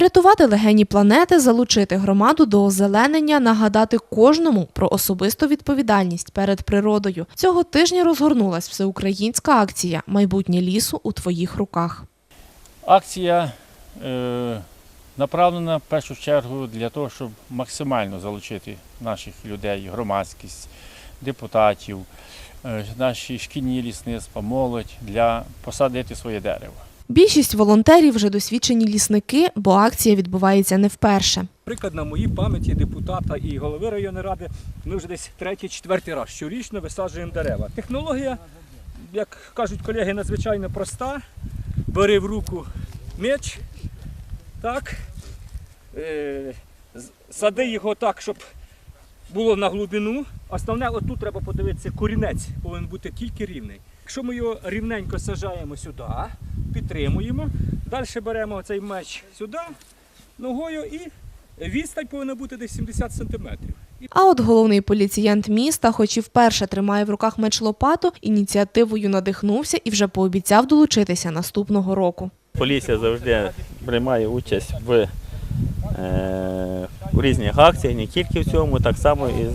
Врятувати легені планети, залучити громаду до озеленення, нагадати кожному про особисту відповідальність перед природою. Цього тижня розгорнулась всеукраїнська акція «Майбутнє лісу у твоїх руках». Акція направлена в першу чергу для того, щоб максимально залучити наших людей, громадськість, депутатів, наші шкільні лісництва, молодь для посадити своє дерево. Більшість волонтерів вже досвідчені лісники, бо акція відбувається не вперше. Наприклад, на моїй пам'яті депутата і голови районної ради ми вже десь 3-4 раз щорічно висаджуємо дерева. Технологія, як кажуть колеги, надзвичайно проста. Бери в руку меч, так, сади його так, щоб було на глибину. Основне, отут треба подивитися, корінець повинен бути тільки рівний. Якщо ми його рівненько саджаємо сюди, підтримуємо, далі беремо цей меч сюди, ногою і відстань повинна бути десь 70 сантиметрів. А от головний поліціянт міста, хоч і вперше тримає в руках меч-лопату, ініціативою надихнувся і вже пообіцяв долучитися наступного року. Поліція завжди приймає участь в різних акціях, не тільки в цьому, так само і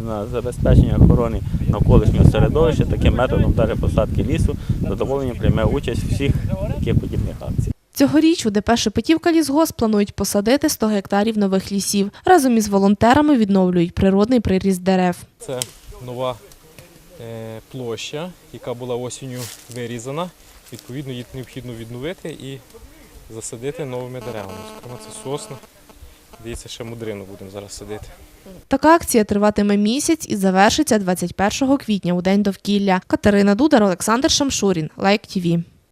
на забезпечення охорони навколишнього середовища, таким методом навіть посадки лісу, з задоволенням прийме участь у всіх таких подібних акціях. Цьогоріч у ДП «Шепетівка лісгосп» планують посадити 100 гектарів нових лісів. Разом із волонтерами відновлюють природний приріст дерев. Це нова площа, яка була осінню вирізана. Відповідно, її необхідно відновити і засадити новими деревами. Зокрема, це сосна. Здається, ще мудрину будемо зараз садити. Така акція триватиме місяць і завершиться 21 квітня у День довкілля. Катерина Дудар, Олександр Шамшурін, Лайк ТІВІ.